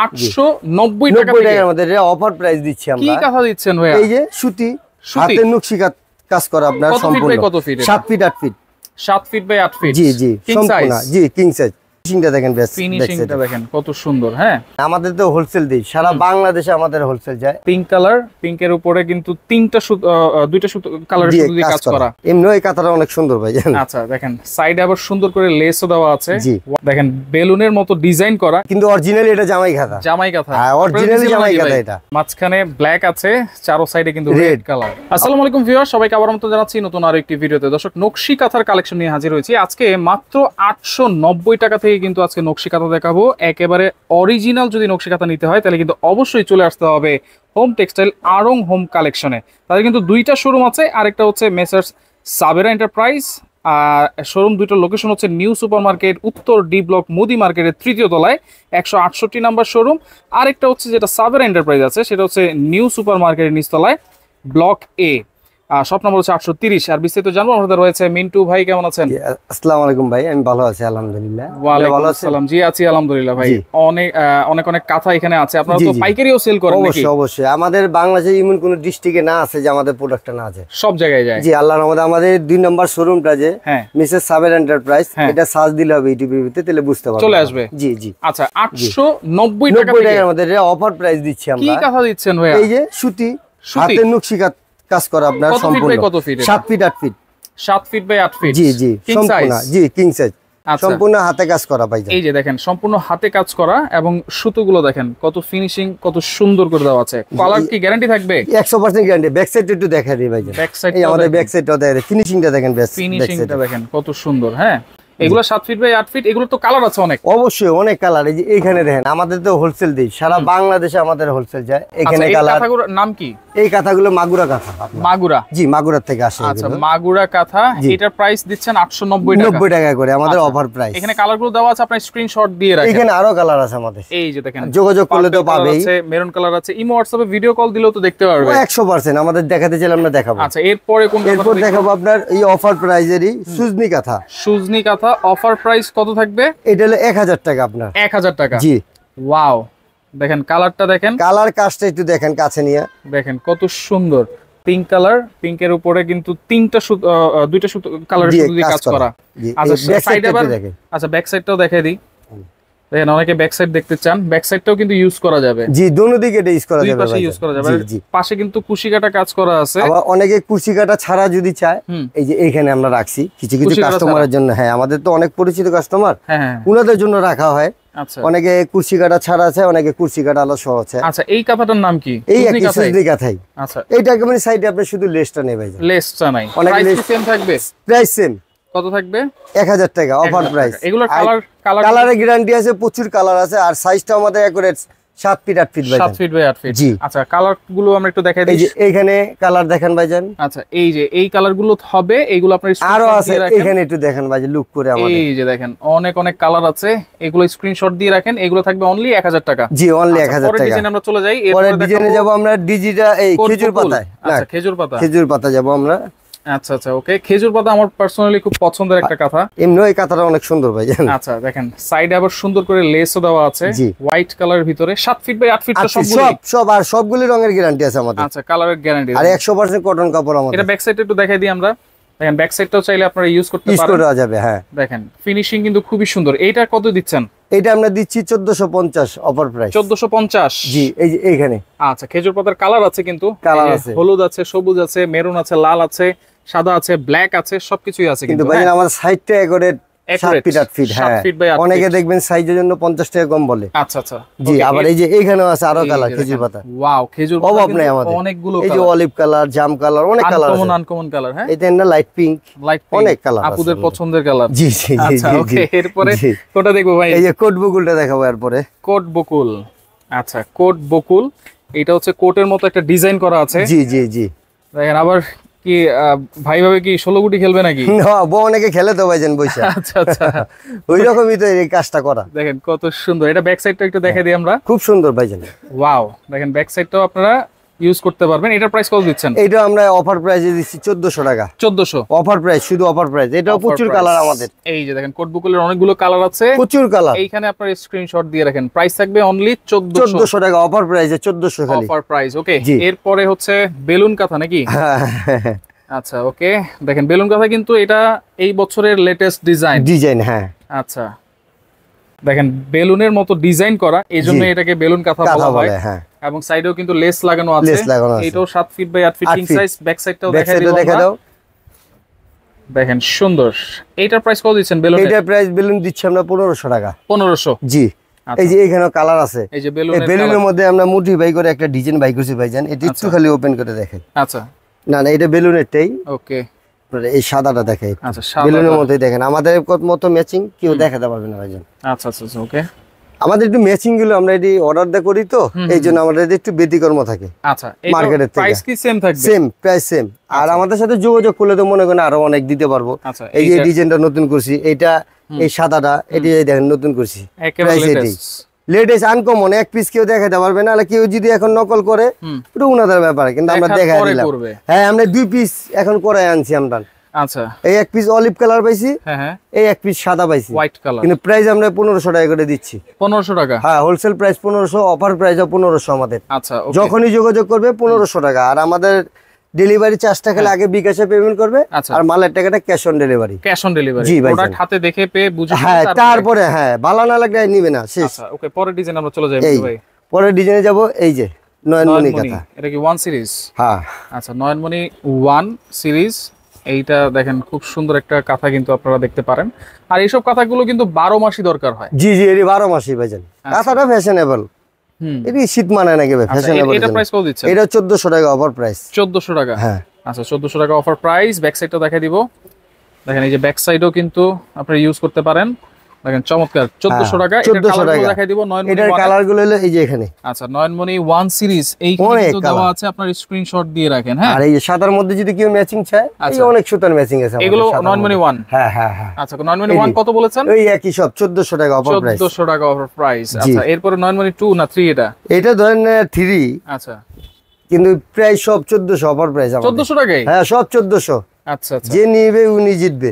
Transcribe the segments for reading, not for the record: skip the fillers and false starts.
890 টাকার মধ্যে offer price দিচ্ছি আমরা। কি কথা দিচ্ছেন ভাই? এই যে সুতি হাতের নকশি কাজ করা আপনার সম্পূর্ণ 7 feet 8 feet 7 feet by 8 feet. জি জি সম্পূর্ণ জি কিং সাইজ। ফিনিশিংটা দেখেন বেস্ট, ফিনিশিংটা দেখেন কত সুন্দর। হ্যাঁ আমাদের তো হোলসেল দেই, সারা বাংলাদেশে আমাদের হোলসেল যায়। পিঙ্ক কালার, পিঙ্কের উপরে কিন্তু দুইটা সুতো কালারের সুতো দিয়ে কাজ করা। এমনি এই কাতারটা অনেক সুন্দর ভাই জানেন। আচ্ছা দেখেন সাইডে আবার সুন্দর করে লেসও দেওয়া আছে। দেখেন বেলুনের মতো ডিজাইন করা, কিন্তু অরিজিনালি এটা জামাই কাঁথা। জামাই কাঁথা, হ্যাঁ অরিজিনালি জামাই কাঁথা। এটা মাঝখানে ব্ল্যাক আছে, চারো সাইডে কিন্তু রেড কালার। আসসালামু আলাইকুম ভিউয়ার, সবাইকে আবার মতো জানাচ্ছি নতুন আরো একটি ভিডিওতে। দর্শক নকশি কাঁথার কালেকশন নিয়ে হাজির হয়েছি আজকে। মাত্র 890 টাকা থেকে কিন্তু আজকে নকশি কাঁথা দেখাবো। একেবারে অরিজিনাল যদি নকশি কাঁথা নিতে হয় তাহলে কিন্তু অবশ্যই চলে আসতে হবে হোম টেক্সটাইল আড়ং হোম কালেকশনে। তাদের কিন্তু দুইটা শোরুম আছে, আরেকটা হচ্ছে মেসার্স সাবেরা এন্টারপ্রাইজ। আর শোরুম দুইটার লোকেশন হচ্ছে নিউ সুপার মার্কেট উত্তর ডি ব্লক মুদি মার্কেটের 3য় তলায় 168 নাম্বার শোরুম। আরেকটা হচ্ছে যেটা সাবেরা এন্টারপ্রাইজ আছে সেটা হচ্ছে নিউ সুপার মার্কেটের নিচতলায় ব্লক এ, শপ নম্বর হচ্ছে 830। আর বিস্তারিত জানবো আমাদের রয়েছে মিন্টু ভাই। কেমন আছেন? আসসালামু আলাইকুম ভাই, আমি ভালো আছি আলহামদুলিল্লাহ। ওয়ালাইকুম আসসালাম। জি আছি আলহামদুলিল্লাহ ভাই। অনেক কাঁথা এখানে আছে। আপনারা তো পাইকারিও সেল করেন নাকি? অবশ্যই অবশ্যই। আমাদের বাংলাদেশে এমন কোন ডিস্ট্রিক্টে না আছে যে আমাদের প্রোডাক্টটা না আছে, সব জায়গায় যায়। জি আল্লাহর রহমতে। আমাদের 2 নম্বর শোরুমটা যে মিসেস সাবেরা এন্টারপ্রাইজ, এটা সার্চ দিলে হবে ইউটিউবের ভিতরে, তাহলে বুঝতে পারবেন, চলে আসবে। জি জি। আচ্ছা 890 টাকার মধ্যে অফার প্রাইস দিচ্ছি আমরা। কি কাঁথা দিচ্ছেন ভাই? এই যে সুতি হাতের নকশি কাজ করা আপনার সম্পূর্ণ 7 feet 8 feet 7 feet by 8 feet. জি জি সম্পূর্ণ জি কিং সাইজ, সম্পূর্ণ হাতে কাজ করা ভাই। এই যে দেখেন সম্পূর্ণ হাতে কাজ করা এবং সুতোগুলো দেখেন কত ফিনিশিং, কত সুন্দর করে দেওয়া আছে। কালার কি গ্যারান্টি থাকবে? 100% গ্যারান্টি। ব্যাক সাইড একটু দেখাই দিই ভাই। ব্যাক সাইড, এই আমাদের ব্যাক সাইডটা দেখেন, ফিনিশিংটা দেখেন বেস্ট, ফিনিশিংটা দেখেন কত সুন্দর। হ্যাঁ এগুলো 7 ফিট বাই 8 ফিট। এগুলো তো কালার আছে অনেক। অবশ্যই অনেক কালার। এই যে এখানে দেখেন আমাদের তো হোলসেল দেই, সারা বাংলাদেশে আমাদের হোলসেল যায়। এখানে কালার। এই কাঁথাগুলোর নাম কি? এই কাঁথাগুলো মাগুরা কাঁথা। মাগুরা? জি মাগুরা থেকে আসে। আচ্ছা মাগুরা কাঁথা। এটার প্রাইস দিচ্ছেন 890 টাকা করে আমাদের অফার প্রাইস। এখানে কালারগুলো দেওয়া আছে, আপনি স্ক্রিনশট দিয়ে রাখেন। এখানে আরো কালার আছে আমাদের। এই যে দেখেন যোগাযোগ করলে তো পাবেই। আছে মেরুন কালার আছে, ইমো হোয়াটসঅ্যাপে ভিডিও কল দিলেও তো দেখতে পারবে। 100% আমাদের দেখাতে চাইলে আমরা দেখাবো। আচ্ছা এরপরে এরপর দেখাবো আপনার এই অফার প্রাইজেরই সুজনি কাঁথা। সুজনি কাঁথা অফার প্রাইস কত থাকবে? এটা হলো 1000 টাকা আপনার। 1000 টাকা? জি। ওয়াও দেখেন কালারটা দেখেন, কালার কাজটা একটু দেখেন কাছে নিয়ে দেখেন কত সুন্দর। পিঙ্ক কালার, পিঙ্কের উপরে কিন্তু দুইটা সুতো কালারের সুতো দিয়ে কাজ করা। আচ্ছা সাইডে আবার, আচ্ছা ব্যাক সাইডটাও দেখাই দিই। দেখেন অনেকে ব্যাক সাইড দেখতে চান, ব্যাক সাইডটাও কিন্তু ইউজ করা যাবে। জি দোনো দিকে এটা ইউজ করা যাবে, পাশে ইউজ করা যাবে। পাশে কিন্তু কুশি কাটা কাজ করা আছে। আবার অনেকে কুশি কাটা ছাড়া যদি চায়, এই যে এইখানে আমরা রাখছি কিছু কিছু কাস্টমারের জন্য। হ্যাঁ আমাদের তো অনেক পরিচিত কাস্টমার, উনাদের জন্য রাখা হয়। আচ্ছা অনেকে কুশি কাটা ছাড়া আছে, অনেকে কুশি কাটা আলো সহ আছে। আচ্ছা এই কাঁথাটার নাম কি? এই একই সুজনি কাঁথাই। আচ্ছা এইটা একেবারে সাইডে আপনি শুধু লেসটা নেবে, লেসটা নাই। প্রাইস সেম থাকবে? Price same. কত থাকবে? 1000 টাকা অফার প্রাইস। এগুলোর কালারের গ্যারান্টি আছে, প্রচুর কালার আছে। আর সাইজটা আমাদের একুরেট 7 ফিট 8 ফিট ভাই। 7 ফিট বাই 8 ফিট। জি। আচ্ছা কালার গুলো আমরা একটু দেখাই দিই। এই যে এইখানে কালার দেখেন ভাইজান। আচ্ছা এই যে এই কালার গুলো হবে, এইগুলো আপনার আরো আছে এখানে একটু দেখেন ভাই, যে লুক করে আমাদের। এই যে দেখেন অনেক কালার আছে, এগুলো স্ক্রিনশট দিয়ে রাখেন। এগুলো থাকবে অনলি 1000 টাকা। জি অনলি 1000 টাকা। পরের ডিজাইন আমরা চলে যাই। পরের ডিজাইনে যাব আমরা ডিজিটা এই খেজুর পাতায়। আচ্ছা খেজুর পাতা, খেজুর পাতা যাব আমরা। আচ্ছা আচ্ছা ওকে। খেজুর পাতা আমার পার্সোনালি খুব পছন্দের একটা কাঁথা। এমনি এই কাঁথাটা অনেক সুন্দর ভাই জানেন। আচ্ছা দেখেন সাইডে আবার সুন্দর করে লেসও দেওয়া আছে হোয়াইট কালারের ভিতরে। 7 ফিট বাই 8 ফিট তো সব আর সবগুলি রঙের গ্যারান্টি আছে আমাদের। আচ্ছা কালারের গ্যারান্টি আর 100% কটন কাপড় আমাদের। এটা ব্যাক সাইডে একটু দেখাই দিই আমরা। দেখেন ব্যাক সাইডটাও চাইলে আপনারা ইউজ করতে পারেন, করা যাবে। হ্যাঁ দেখেন ফিনিশিং কিন্তু খুবই সুন্দর। এইটা কত দিচ্ছেন? এটা আমরা দিচ্ছি 1450 অফার প্রাইস। 1450? জি এই যে এইখানে। আচ্ছা খেজুর পাতার কালার আছে, কিন্তু কালার আছে, হলুদ আছে, সবুজ আছে, মেরুন আছে, লাল আছে, সাদা আছে, ব্ল্যাক আছে, সবকিছুই আছে। কিন্তু ভাই আমাদের সাইডটা একেবারে 7 ফিট 8 ফিট। হ্যাঁ অনেকে দেখবেন সাইজের জন্য 50 টাকা কম বলে। আচ্ছা আচ্ছা জি। আবার এই যে এইখানেও আছে আরো কালার খেজুর পাতা। ওয়াও খেজুর পাতা অভাব নাই আমাদের, অনেকগুলো। এই যে অলিভ কালার, জাম কালার, অনেক কালার আছে। Uncommon colour. হ্যাঁ এটা না লাইট পিঙ্ক, অনেক কালার আছে, আপুদের পছন্দের কালার। জি জি জি। আচ্ছা ওকে এরপরে কোনটা দেখবো ভাই? এই যে কোট বকুলটা দেখাবো এরপরে। কোট বকুল। আচ্ছা কোট বকুল, এটা হচ্ছে কোটের মতো একটা ডিজাইন করা আছে। জি জি জি। দেখেন আবার কি ভাই ভাবে কি 16 গুটি খেলবে নাকি? না বউ অনেকে খেলে তো ভাইজান বইসা। আচ্ছা আচ্ছা ওই রকমই তো এই কাজটা করা। দেখেন কত সুন্দর। এটা ব্যাক সাইডটা একটু দেখাই দিই আমরা। খুব সুন্দর ভাইজান। ওয়াও দেখেন ব্যাক সাইডটাও আপনারা ইউজ করতে পারবেন। এটার প্রাইস কত দিচ্ছেন? এটা আমরা অফার প্রাইসে দিচ্ছি 1400 টাকা। 1400 অফার প্রাইস, শুধু অফার প্রাইস। এটাও প্রচুর কালার আমাদের। এই যে দেখেন কোট বুকের অনেকগুলো কালার আছে, প্রচুর কালার। এইখানে আপনার স্ক্রিনশট দিয়ে রাখেন। প্রাইস থাকবে অনলি 1400 টাকা অফার প্রাইসে, 1400 খালি অফার প্রাইস। ওকে, এরপরে হচ্ছে বেলুন কাঁথা নাকি? আচ্ছা ওকে, দেখেন বেলুন কাঁথা কিন্তু এটা এই বছরের লেটেস্ট ডিজাইন। হ্যাঁ আচ্ছা, দেখেন বেলুনের মতো ডিজাইন করা, এইজন্য এটাকে বেলুন কাঁথা বলা হয়। হ্যাঁ, এবং সাইডেও কিন্তু লেস লাগানো আছে। এটাও 7 feet by 8 feet king size. Back সাইডটাও দেখা দাও। দেখেন সুন্দর। এইটার প্রাইস কত দিচ্ছেন বেলুন? এইটার প্রাইস বেলুন দিচ্ছি আমরা 1500 টাকা। 1500 জি। এই যে এখানেও কালার আছে। এই যে বেলুনের মধ্যে আমরা মুঠি বাই করে একটা ডিজাইন বাই করছি ভাইজান। এটা একটু খালি ওপেন করে দেখাই। আচ্ছা, না না, এটা বেলুনেরটাই। ওকে, এই সাদাটা দেখাই। আচ্ছা, বেলুনের মধ্যে দেখেন আমাদের মতো ম্যাচিং কেউ দেখাতে পারবে না ভাইজান। আচ্ছা আচ্ছা ওকে। আমাদের একটু ম্যাচিং গুলো আমরা এটি অর্ডার দিয়ে করি, তো এই জন্য আমাদের একটু ব্যতিক্রম থাকে। আচ্ছা, মার্কেটের থেকে প্রাইস কি সেম থাকবে? Same price, same. আর আমাদের সাথে যোগাযোগ করলে তো মনে করেন আরো অনেক দিতে পারবো। এই যে ডিজাইনটা নতুন করছি, এইটা এই সাদাটা এটি দেখেন নতুন করছি। প্রাইস এটি লেটেস্ট আনকমন, এক পিস কেউ দেখাতে পারবে না। কেউ যদি এখন নকল করে ওটা উনাদের ব্যাপার, কিন্তু আমরা দেখাই দিলাম। হ্যাঁ, আমরা 2 পিস এখন করে আনছি আমরা। আচ্ছা, এই এক পিস অলিভ কালার পাইছি, এই এক পিস সাদা পাইছি হোয়াইট কালার। কিন্তু প্রাইস আমরা 1500 টাকা করে দিচ্ছি। 1500 টাকা? হ্যাঁ, হোলসেল প্রাইস 1500, অফার প্রাইস 1500 আমাদের। আচ্ছা, যখনই যোগাযোগ করবে 1500 টাকা। আর আমাদের ডেলিভারি চার্জটা খালি আগে বিকাশে পেমেন্ট করবে, আর মালের টাকাটা cash on delivery. Cash on delivery, জি ভাই। প্রোডাক্ট হাতে দেখে পেয়ে বুঝে হ্যাঁ, তারপরে হ্যাঁ ভালো না লাগলে নিবে না, শেষ। আচ্ছা ওকে, পরের ডিজাইন আমরা চলে যাই ভাই। পরের ডিজাইনে যাব। এই যে নয়নমণি কাঁথা। এটা কি 1 সিরিজ? হ্যাঁ আচ্ছা, নয়নমণি 1 সিরিজ। এইটা দেখেন খুব সুন্দর একটা কাঁথা কিন্তু আপনারা দেখতে পারেন। আর এইসব কাঁথাগুলো কিন্তু 12 মাসই দরকার হয়। জি জি, এর 12 মাসই ভাইজান। কাঁথাটা ফ্যাশনেবল, এটি শীত মানায় নাকি ভাই? ফ্যাশনেবল। এটা প্রাইস কত দিচ্ছেন? এটা 1400 টাকা অফার প্রাইস। 1400 টাকা? হ্যাঁ। আচ্ছা, 1400 টাকা অফার প্রাইস। ব্যাক সাইডটা দেখাই দিব। দেখেন এই যে ব্যাক সাইডও কিন্তু আপনারা ইউজ করতে পারেন। দেখেন চমৎকার। 1400 টাকা। এটা কালারগুলো দেখাই দিব। নয়নমণি এটার কালারগুলো হলো এই যে এখানে। আচ্ছা, নয়নমণি 1 সিরিজ এইখানে কিন্তু দেওয়া আছে, আপনার স্ক্রিনশট দিয়ে রাখেন। হ্যাঁ, আর এই যে সাদার মধ্যে যদি কেউ ম্যাচিং চায়, এই অনেক সুতার ম্যাচিং আছে এগুলো নয়নমণি 1। হ্যাঁ হ্যাঁ হ্যাঁ। আচ্ছা, নয়নমণি 1 কত বলেছেন? এই একই সব 1400 টাকা অফার প্রাইস। 1400 টাকা অফার প্রাইস। আচ্ছা, এরপর নয়নমণি 2 না 3? এটা ধরেন 3। আচ্ছা, কিন্তু প্রাইস সব 1400 অফার প্রাইস। 1400 টাকায়? হ্যাঁ, সব 1400। আচ্ছা আচ্ছা, যে নিবে উনি জিতবে।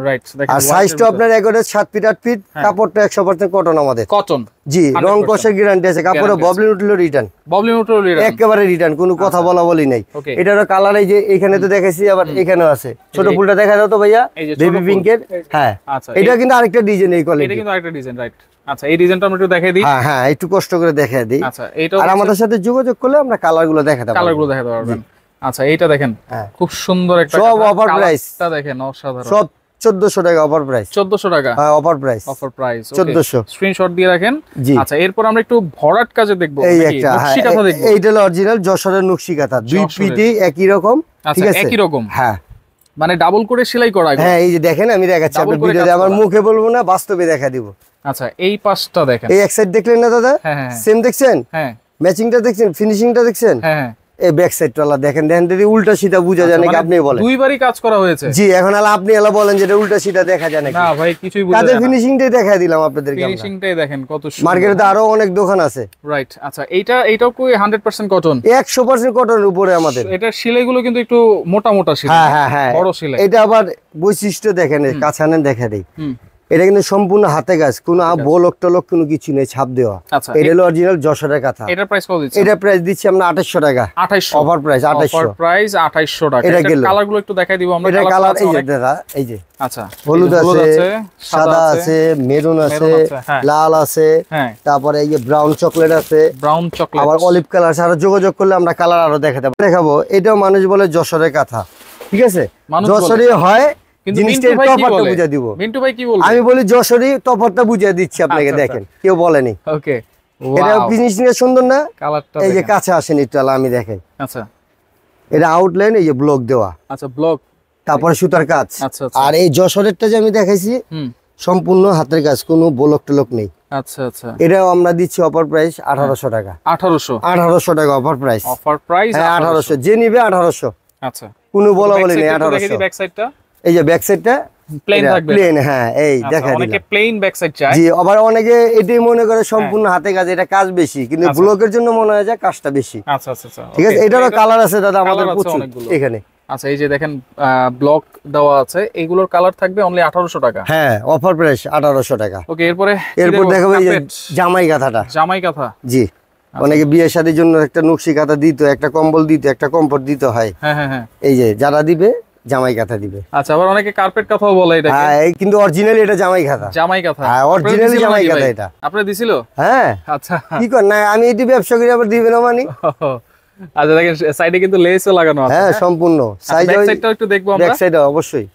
রাইট। দেখেন আর সাইজটা আপনার একেবারে 7 ফিট 8 ফিট। কাপড়টা 100% কটন আমাদের। কটন? জি, রং কষের গ্যারান্টি আছে। কাপড়ে ববলিন উঠলো রিটার্ন। ববলিন উঠলো রিটার্ন? একেবারে রিটার্ন, কোনো কথা বলা বলি নাই। এটারও কালার এই যে এখানে তো দেখাইছি, আবার এখানেও আছে। ছোট ফুলটা দেখা দাও তো ভাইয়া, বেবি পিঙ্কের। হ্যাঁ, আচ্ছা, এটা কিন্তু আরেকটা ডিজাইন এই কোয়ালিটি। এটা কিন্তু আরেকটা ডিজাইন, রাইট। আচ্ছা, এই ডিজাইনটা আমরা একটু দেখাই দিই। হ্যাঁ হ্যাঁ, একটু কষ্ট করে দেখাই দিই। আচ্ছা, এইটা আর আমাদের সাথে যোগাযোগ করলে আমরা কালারগুলো দেখাতে পারবেন। আচ্ছা, এইটা দেখেন খুব সুন্দর একটা সব অফার প্রাইস। এটা দেখেন অসাধারণ। সব 1400 টাকা অফার প্রাইস। 1400 টাকা? হ্যাঁ, offer price. Offer price 1400। Screenshot দিয়ে রাখেন। আচ্ছা, এরপর আমরা একটু ভরাট কাজে দেখব। এই একটা নকশি কাঁথা দেখব। এইটা হলো অরিজিনাল যশোরের নকশি কাঁথা। দুই পিটি একই রকম। ঠিক আছে, একই রকম। হ্যাঁ, মানে ডাবল করে সেলাই করা। হ্যাঁ, এই যে দেখেন আমি দেখাচ্ছি আপনাদের ভিডিওতে, আমার মুখে বলবো না, বাস্তবে দেখা দিব। আচ্ছা, এই পাশটা দেখেন। এই এক সাইড দেখলেন না দাদা? হ্যাঁ, সেম দেখছেন? হ্যাঁ, ম্যাচিংটা দেখছেন, ফিনিশিংটা দেখছেন? হ্যাঁ, এই ব্যাক সাইডটা দেখেন, দেখেন যদি উল্টা সিধা বোঝা যায় নাকি আপনি বলেন? দুইবারই কাজ করা হয়েছে। জি, এখন আপনি বলেন যে এটা উল্টা সিধা দেখা যায় নাকি? না ভাই, কিছুই বোঝা যায় না। কাজের ফিনিশিংটাই দেখাই দিলাম আপনাদেরকে। ফিনিশিংটাই দেখেন কত সুন্দর। মার্কেটে তো আরো অনেক দোকান আছে। রাইট। আচ্ছা, এইটাও কি 100% কটন? 100% কটনের উপরে আমাদের। এটা সেলাইগুলো কিন্তু একটু মোটা মোটা সেলাই। হ্যাঁ হ্যাঁ হ্যাঁ, বড় সেলাই। এটা আবার বৈশিষ্ট্য দেখেন, কাছানে দেখা দেই। এটা কিন্তু সম্পূর্ণ হাতে কাজ, কোনো বলক টলক কোনো কিছু নেই, ছাপ দেওয়া। এটা হলো অরিজিনাল যশোরের কাঁথা। এটার প্রাইস কত দিচ্ছেন? এটা প্রাইস দিচ্ছি আমরা 2800 টাকা। 2800 অফার প্রাইস। 2800 অফার প্রাইস 2800 টাকা। এটা কালারগুলো একটু দেখাই দিব আমরা। এটা কালার এই যে দাদা, এই যে আচ্ছা, হলুদ আছে, সাদা আছে, মেরুন আছে, লাল আছে, তারপরে এই যে ব্রাউন চকলেট আছে। ব্রাউন চকলেট, আবার অলিভ কালার। সারা যোগাযোগ করলে আমরা কালার আরো দেখাবো। এটাও মানুষ বলে যশোরের কাঁথা। ঠিক আছে, যশোরই হয়। আমি বলি যশোরী, তফাৎটা বুঝিয়ে দিচ্ছি আপনাকে। দেখেন, কেউ বলেনি। ওকে, এটা ফিনিশিং সুন্দর না? এই যে কাছে আসেন একটু, আমি দেখাই। আচ্ছা, এটা আউটলাইন, এই যে ব্লক দেওয়া। আচ্ছা, ব্লক, তারপরে সুতার কাজ। আর এই যশোরেরটা যে আমি দেখাইছি সম্পূর্ণ হাতের কাজ, কোনো ব্লক টলক নেই। আচ্ছা আচ্ছা, এটাও আমরা দিচ্ছি অফার প্রাইস 1800 টাকা। 1800 টাকা অফার প্রাইস। অফার প্রাইস 1800, যে নিবে 1800। আচ্ছা, কোনো বলা বলি নেই, 1800। ব্যাক সাইডটা, এই যে ব্যাক সাইডটা প্লেন থাকবে প্লেন। হ্যাঁ এই দেখা অনেকে প্লেন ব্যাক সাইড চায়। জি, আবার অনেকে এটাই মনে করে সম্পূর্ণ হাতে কাজ, এটা কাজ বেশি, কিন্তু ব্লকের জন্য মনে হয় যে কাজটা বেশি। আচ্ছা আচ্ছা আচ্ছা, ঠিক আছে। এটারও কালার আছে দাদা আমাদের প্রচুর এখানে। আচ্ছা, এই যে দেখেন ব্লক দেওয়া আছে, এইগুলোর কালার থাকবে অনলি 1800 টাকা। হ্যাঁ, অফার প্রাইস 1800 টাকা। ওকে, এরপর দেখাবো এই যে জামাই কাঁথাটা। জামাই কাঁথা, জি, অনেকে বিয়ে শাদীর জন্য একটা নকশি কাঁথা দিত, একটা কম্বল দিত, একটা কমফোর্ট দিতে হয়। হ্যাঁ হ্যাঁ হ্যাঁ, এই যে যারা দিবে জামাই কাঁথা দিবে। আচ্ছা, আবার অনেকে কার্পেট কাঁথাও বলে এটাকে। হ্যাঁ, কিন্তু অরিজিনালি এটা জামাই কাঁথা। জামাই কাঁথা, হ্যাঁ, অরিজিনালি জামাই কাঁথা এটা। আপনি দিছিল? হ্যাঁ। আচ্ছা, কি কর না, আমি এটি ব্যবসা করি, আবার দিবেন মানে। আচ্ছা, দেখেন সাইডে কিন্তু লেসও লাগানো আছে। হ্যাঁ, সম্পূর্ণ সাইজ। ব্যাক সাইডটাও একটু দেখবো আমরা। ব্যাক সাইড অবশ্যই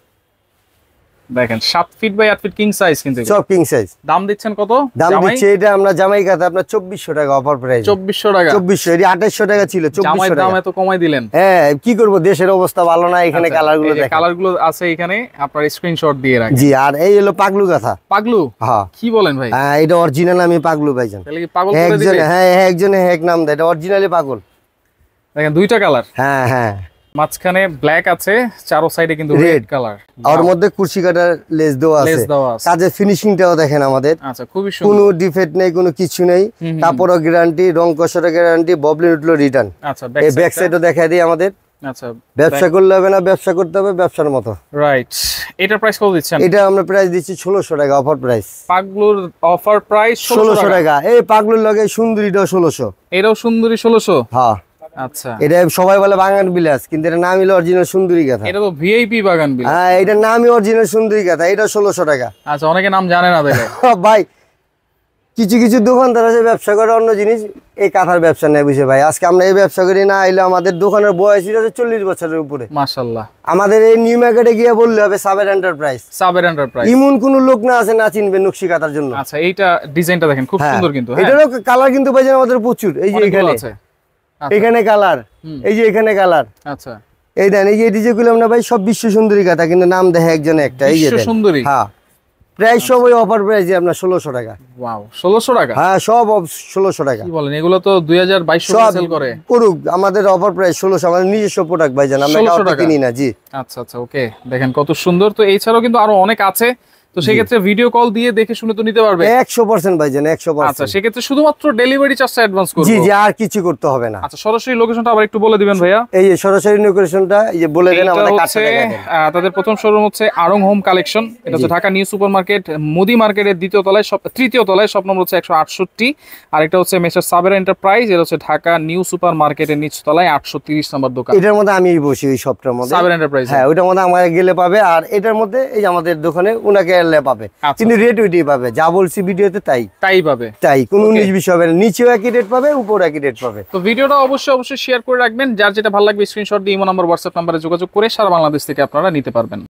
দেখেন 7 feet by 8 feet king size, কিন্তু সব কিং সাইজ। দাম দিচ্ছেন কত? দাম দিচ্ছি এটা আমরা জামাই কাঁথা আপনার 2400 টাকা অফার প্রাইস। 2400 টাকা? 2400, এটি 2800 টাকা ছিল, 2400 টাকা। দাম এত কমাই দিলেন? হ্যাঁ, কি করব, দেশের অবস্থা ভালো না। এখানে কালারগুলো দেখেন, কালারগুলো আছে এখানে, আপনার স্ক্রিনশট দিয়ে রাখেন। জি, আর এই হলো পাগলু কাঁথা। পাগলু? হ্যাঁ। কি বলেন ভাই? হ্যাঁ, এটা অরিজিনাল, আমি পাগলু ভাইজান। তাহলে কি পাগল করে দিবে? হ্যাঁ, একজনে এক নাম দেয়, এটা অরিজিনালি পাগল। দেখেন দুইটা কালার। হ্যাঁ হ্যাঁ, মাঝখানে ব্ল্যাক আছে, চারো সাইডে কিন্তু রেড কালার। আর মধ্যে কুরসি কাটার লেস দেওয়া আছে। কাজের ফিনিশিংটাও দেখেন আমাদের। আচ্ছা, খুবই সুন্দর, কোনো ডিফেক্ট নেই, কোনো কিছু নেই। কাপড়ও গ্যারান্টি, রং কষারও গ্যারান্টি, ববলিন উঠলো রিটার্ন। আচ্ছা, এই ব্যাক সাইডও দেখাই দিই আমাদের। আচ্ছা, ব্যবসা করলে হবে না, ব্যবসা করতে হবে ব্যবসার মতো। রাইট। এটার প্রাইস কত দিচ্ছেন? এটা আমরা প্রাইস দিচ্ছি 1600 টাকা অফার প্রাইস। পাগলুর অফার প্রাইস 1600 টাকা। এই পাগলুর লগে সুন্দরীটাও 1600। এটাও সুন্দরী 1600? হ্যাঁ। আচ্ছা, এটা সবাই বলে বাগান বিলাস, কিন্তু এটা নাম হলো অরিজিনাল সুন্দরী কাঁথা। এটা তো ভিআইপি বাগান বিলাস। হ্যাঁ, এটার নামই অরিজিনাল সুন্দরী কাঁথা, এটা 1600 টাকা। আচ্ছা, অনেকে নাম জানে না দেখে। ভাই, কিছু কিছু দোকানদার আছে ব্যবসা করে অন্য জিনিস, এই কাঁথার ব্যবসা নেই বুঝে ভাই। আজকে আমরা এই ব্যবসা করি না, আইলে আমাদের দোকানের বয়স আছে 40 বছরের উপরে। মাশাআল্লাহ। আমাদের এই নিউ মার্কেটে গিয়ে বললে হবে সাবের এন্টারপ্রাইজ। সাবের এন্টারপ্রাইজ। এমন কোন লোক না আছে না চিনবে নকশি কাঁথার জন্য। আচ্ছা, এইটা ডিজাইনটা দেখেন, খুব সুন্দর কিন্তু। এটারও কালার কিন্তু ভাই আমাদের প্রচুর। এই যে এখানে আছে, এখানে কালার, এই যে এখানে কালার। আচ্ছা, এই দেন, এই যে ডিজে গুলো না ভাই সব বিশ্ব সুন্দরী কাঁথা, কিন্তু নাম দেখে একজন একটা। এই যে বিশ্ব সুন্দরী। হ্যাঁ, প্রাইস সবই অফার প্রাইস আপনার 1600 টাকা। ওয়াও, 1600 টাকা? হ্যাঁ, সব 1600 টাকা। কি বলেন, এগুলো তো 2200 সেল করে। করুক, আমাদের অফার প্রাইস 1600, আমাদের নিজস্ব প্রোডাক্ট ভাইজান, আমরা কাউকে কিনি না। জি। আচ্ছা আচ্ছা, ওকে, দেখেন কত সুন্দর। তো এছাড়াও কিন্তু আরো অনেক আছে, তো সেক্ষেত্রে ভিডিও কল দিয়ে দেখে শুনে তো নিতে পারবে 100% ভাইজান, 100%। আচ্ছা, সেক্ষেত্রে শুধুমাত্র ডেলিভারি চার্জটা অ্যাডভান্স করব। জি জি, আর কিছু করতে হবে না। আচ্ছা, সরাসরি লোকেশনটা আবার একটু বলে দিবেন ভাইয়া। এই যে সরাসরি লোকেশনটা এই যে বলে দেন, আমাদের কাছে তাদের প্রথম শোরুম হচ্ছে আরং হোম কালেকশন। এটা হচ্ছে Dhaka new super market, Modi মার্কেটের দ্বিতীয় তলায়, তৃতীয় তলায়, শপ নম্বর হচ্ছে 168। আর এটা হচ্ছে মেসার সাবের এন্টারপ্রাইজ, এটা হচ্ছে ঢাকা নিউ সুপার মার্কেটের নিচ তলায় 830 নম্বর দোকান। এটার মধ্যে আমি বসি ওই শপটার মধ্যে, সাবের এন্টারপ্রাইজ। হ্যাঁ, ওইটার মধ্যে আমার গেলে পাবে। আর এটার মধ্যে এই যে আমাদের দোকানে উনাকে এলে পাবে, কিন্তু রেট ওইটাই পাবে, যা বলছি ভিডিওতে তাই পাবে, তাই কোনো 19-20 হবে না। নিচেও একই রেট পাবে, উপরেও একই রেট পাবে। তো ভিডিওটা অবশ্যই শেয়ার করে রাখবেন। যার যেটা ভালো লাগবে স্ক্রিনশট দিয়ে ইমো নাম্বার, হোয়াটসঅ্যাপ নাম্বারে যোগাযোগ করে সারা বাংলাদেশ থেকে আপনারা নিতে পারবেন।